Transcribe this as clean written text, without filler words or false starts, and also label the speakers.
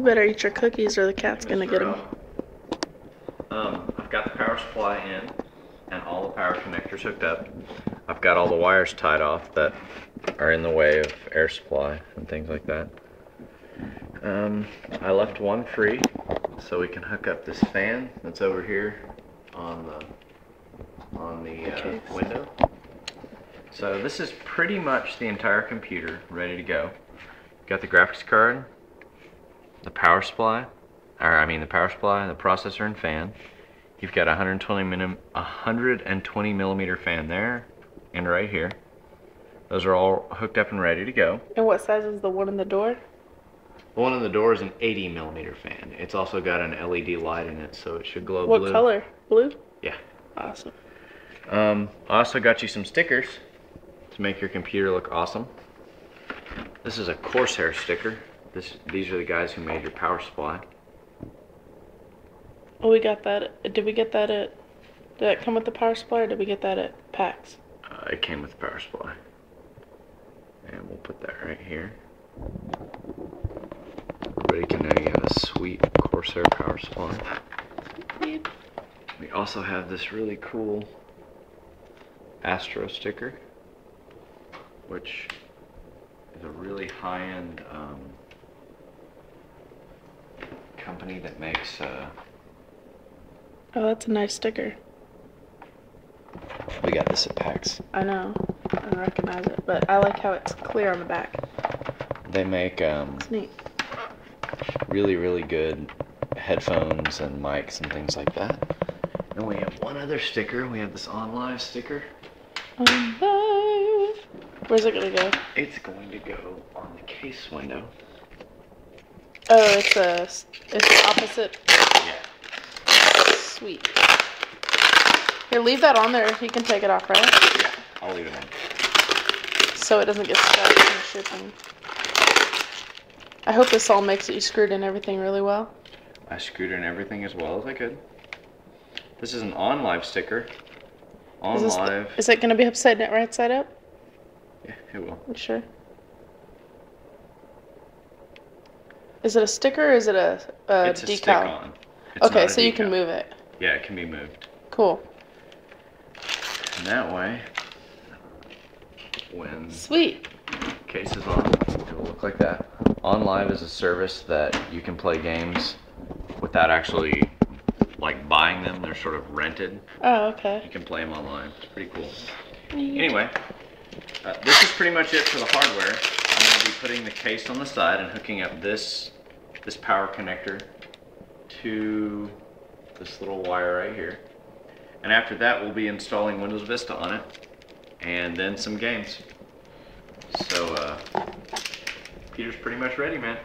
Speaker 1: better eat your cookies or the cat's gonna get them.
Speaker 2: I've got the power supply in and all the power connectors hooked up. I've got all the wires tied off that are in the way of air supply and things like that. I left one free so we can hook up this fan that's over here on the window. So this is pretty much the entire computer ready to go. Got the graphics card, the power supply, the processor and fan. You've got a 120 millimeter fan there and right here. Those are all hooked up and ready to go.
Speaker 1: And what size is the one in the door?
Speaker 2: The one in the door is an 80 millimeter fan. It's also got an LED light in it, so it should glow blue.
Speaker 1: What color? Blue?
Speaker 2: Yeah.
Speaker 1: Awesome.
Speaker 2: I also got you some stickers to make your computer look awesome. This is a Corsair sticker. These are the guys who made your power supply.
Speaker 1: Oh, we got that. Did we get that at... Did that come with the power supply, or did we get that at PAX?
Speaker 2: It came with the power supply. And we'll put that right here. Everybody can know you have a sweet Corsair power supply.
Speaker 1: Yep.
Speaker 2: We also have this really cool Astro sticker, which is a really high-end company that makes
Speaker 1: Oh, that's a nice sticker.
Speaker 2: we got this at PAX.
Speaker 1: I know. I don't recognize it, but I like how it's clear on the back.
Speaker 2: They make
Speaker 1: It's neat.
Speaker 2: really, really good headphones and mics and things like that. And we have one other sticker. We have this On Live sticker.
Speaker 1: On live. Where's it gonna go?
Speaker 2: It's going to go on the case window.
Speaker 1: Oh, it's the opposite.
Speaker 2: Yeah.
Speaker 1: Sweet. Here, leave that on there. You can take it off, right?
Speaker 2: Yeah, I'll leave it on.
Speaker 1: So it doesn't get stuck in the shipping. I hope this all makes it. You screwed in everything really well.
Speaker 2: I screwed in everything as well as I could. This is an On Live sticker. On Live.
Speaker 1: Is it going to be upside down, right side up?
Speaker 2: Yeah, it will.
Speaker 1: You sure? Is it a sticker or is it a
Speaker 2: It's a
Speaker 1: decal?
Speaker 2: stick-on. It's
Speaker 1: Okay,
Speaker 2: not a
Speaker 1: so you can
Speaker 2: decal.
Speaker 1: move it.
Speaker 2: Yeah, it can be moved.
Speaker 1: Cool.
Speaker 2: And that way, when
Speaker 1: Sweet.
Speaker 2: the case is on, it will look like that. On Live is a service that you can play games without actually like buying them. They're sort of rented.
Speaker 1: Oh, okay.
Speaker 2: You can play them online. It's pretty cool. Anyway, this is pretty much it for the hardware. I'm going to be putting the case on the side and hooking up this power connector to this little wire right here. And after that, we'll be installing Windows Vista on it and then some games. So, Peter's pretty much ready, man.